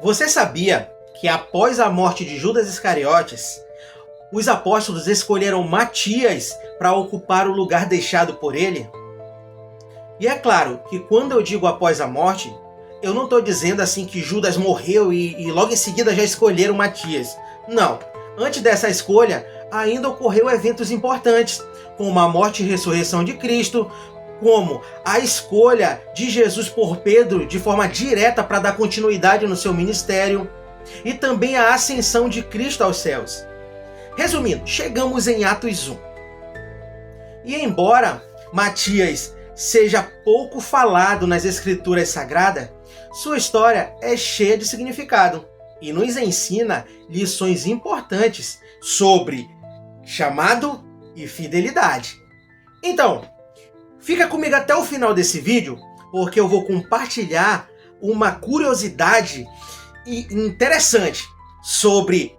Você sabia que após a morte de Judas Iscariotes, os apóstolos escolheram Matias para ocupar o lugar deixado por ele? E é claro que quando eu digo após a morte, eu não estou dizendo assim que Judas morreu e logo em seguida já escolheram Matias. Não. Antes dessa escolha, ainda ocorreu eventos importantes, como a morte e ressurreição de Cristo, como a escolha de Jesus por Pedro de forma direta para dar continuidade no seu ministério, e também a ascensão de Cristo aos céus. Resumindo, chegamos em Atos 1. E embora Matias seja pouco falado nas Escrituras Sagradas, sua história é cheia de significado e nos ensina lições importantes sobre chamado e fidelidade. Então, fica comigo até o final desse vídeo, porque eu vou compartilhar uma curiosidade interessante sobre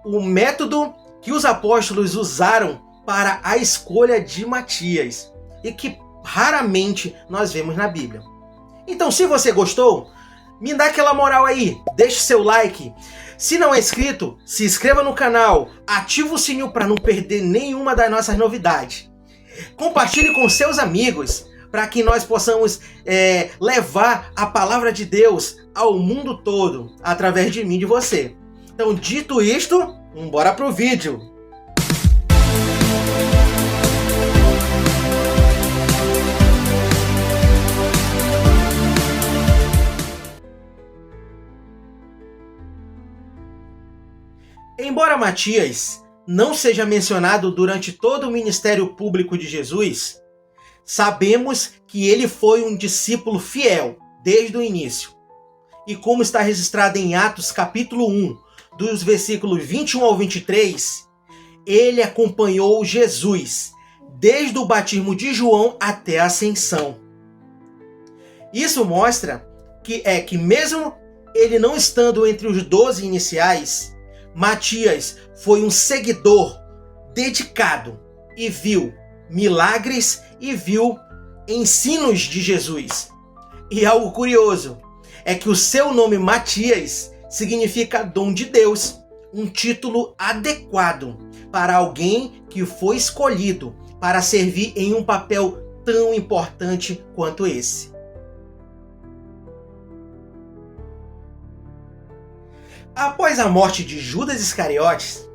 o método que os apóstolos usaram para a escolha de Matias e que raramente nós vemos na Bíblia. Então, se você gostou, me dá aquela moral aí, deixe seu like. Se não é inscrito, se inscreva no canal, ativa o sininho para não perder nenhuma das nossas novidades. Compartilhe com seus amigos para que nós possamos levar a palavra de Deus ao mundo todo através de mim e de você. Então, dito isto, bora pro vídeo. Embora Matias não seja mencionado durante todo o ministério público de Jesus, sabemos que ele foi um discípulo fiel desde o início. E como está registrado em Atos capítulo 1, dos versículos 21 ao 23, ele acompanhou Jesus desde o batismo de João até a ascensão. Isso mostra que mesmo ele não estando entre os 12 iniciais, Matias foi um seguidor dedicado e viu milagres e viu ensinos de Jesus. E algo curioso é que o seu nome Matias significa dom de Deus, um título adequado para alguém que foi escolhido para servir em um papel tão importante quanto esse. Após a morte de Judas Iscariotes,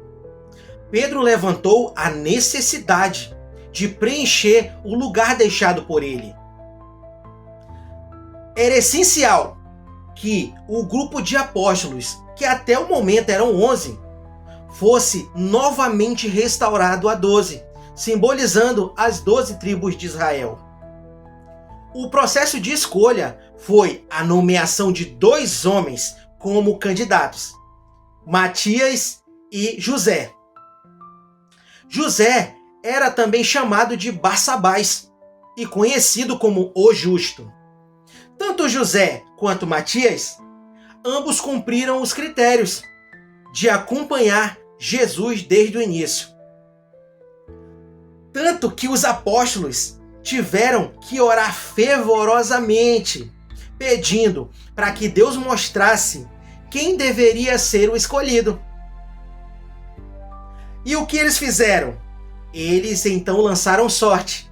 Pedro levantou a necessidade de preencher o lugar deixado por ele. Era essencial que o grupo de apóstolos, que até o momento eram 11, fosse novamente restaurado a 12, simbolizando as 12 tribos de Israel. O processo de escolha foi a nomeação de 2 homens como candidatos, Matias e José. José era também chamado de Barsabás e conhecido como o Justo. Tanto José quanto Matias, ambos cumpriram os critérios de acompanhar Jesus desde o início. Tanto que os apóstolos tiveram que orar fervorosamente, pedindo para que Deus mostrasse quem deveria ser o escolhido. E o que eles fizeram? Eles então lançaram sorte,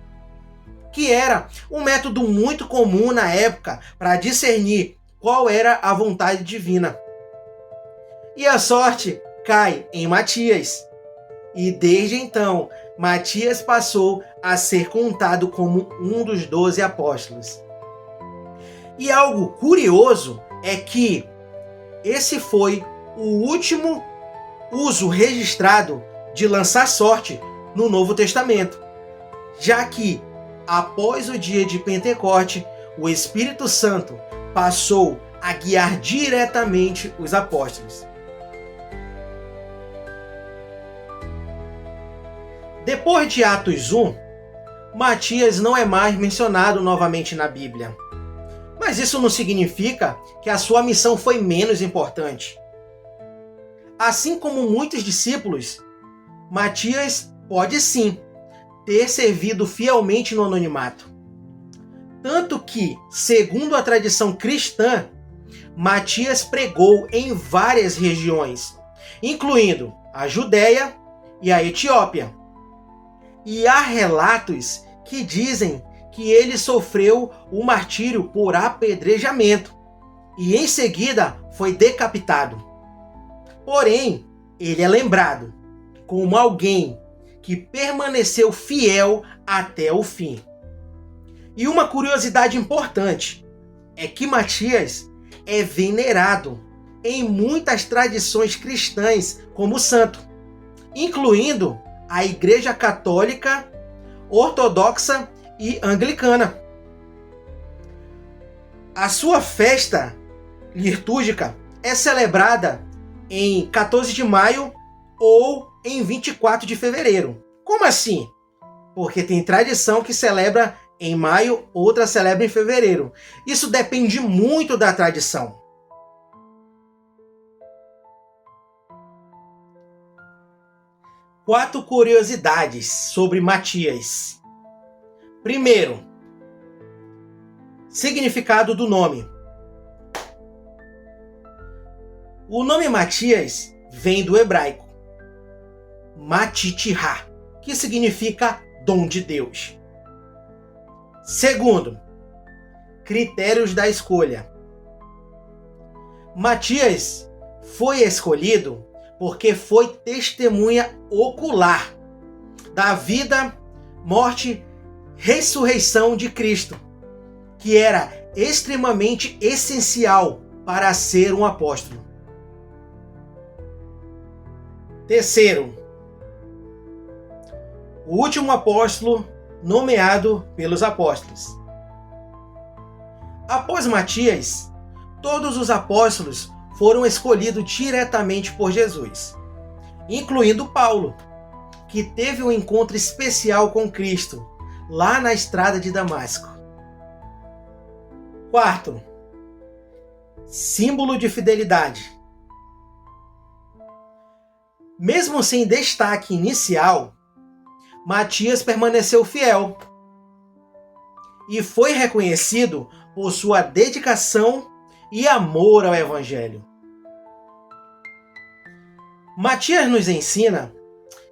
que era um método muito comum na época para discernir qual era a vontade divina. E a sorte cai em Matias. E desde então, Matias passou a ser contado como um dos 12 apóstolos. E algo curioso é que esse foi o último uso registrado de lançar sorte no Novo Testamento, já que após o dia de Pentecoste, o Espírito Santo passou a guiar diretamente os apóstolos. Depois de Atos 1, Matias não é mais mencionado novamente na Bíblia. Mas isso não significa que a sua missão foi menos importante. Assim como muitos discípulos, Matias pode sim ter servido fielmente no anonimato. Tanto que, segundo a tradição cristã, Matias pregou em várias regiões, incluindo a Judéia e a Etiópia. E há relatos que dizem que ele sofreu o martírio por apedrejamento e em seguida foi decapitado. Porém, ele é lembrado como alguém que permaneceu fiel até o fim. E uma curiosidade importante é que Matias é venerado em muitas tradições cristãs como santo, incluindo a Igreja Católica, Ortodoxa e Anglicana. A sua festa litúrgica é celebrada em 14 de maio ou em 24 de fevereiro. Como assim? Porque tem tradição que celebra em maio, outra celebra em fevereiro. Isso depende muito da tradição. Quatro curiosidades sobre Matias. Primeiro, significado do nome. O nome Matias vem do hebraico Matitihá, que significa dom de Deus. Segundo, critérios da escolha. Matias foi escolhido porque foi testemunha ocular da vida, morte, ressurreição de Cristo, que era extremamente essencial para ser um apóstolo. Terceiro, o último apóstolo nomeado pelos apóstolos. Após Matias, todos os apóstolos foram escolhidos diretamente por Jesus, incluindo Paulo, que teve um encontro especial com Cristo lá na estrada de Damasco. Quarto, símbolo de fidelidade. Mesmo sem destaque inicial, Matias permaneceu fiel e foi reconhecido por sua dedicação e amor ao Evangelho. Matias nos ensina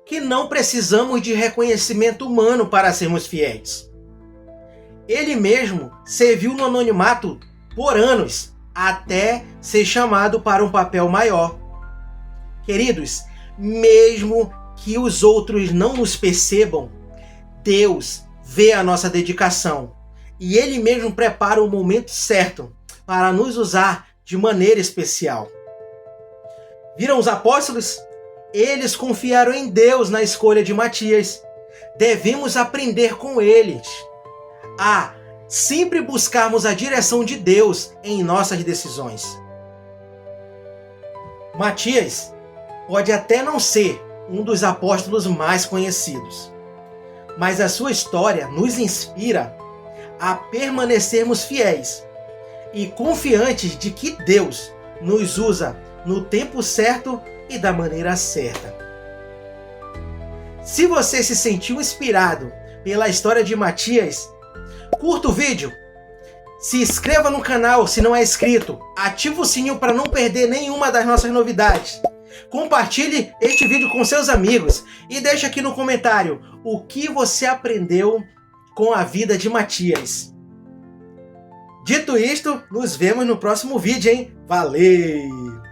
que não precisamos de reconhecimento humano para sermos fiéis. Ele mesmo serviu no anonimato por anos, até ser chamado para um papel maior. Queridos, mesmo que os outros não nos percebam, Deus vê a nossa dedicação e Ele mesmo prepara o momento certo para nos usar de maneira especial. Viram os apóstolos? Eles confiaram em Deus na escolha de Matias. Devemos aprender com eles a sempre buscarmos a direção de Deus em nossas decisões. Matias pode até não ser um dos apóstolos mais conhecidos, mas a sua história nos inspira a permanecermos fiéis e confiantes de que Deus nos usa no tempo certo e da maneira certa. Se você se sentiu inspirado pela história de Matias, curta o vídeo, se inscreva no canal se não é inscrito, ative o sininho para não perder nenhuma das nossas novidades. Compartilhe este vídeo com seus amigos e deixe aqui no comentário o que você aprendeu com a vida de Matias. Dito isto, nos vemos no próximo vídeo, hein? Valeu!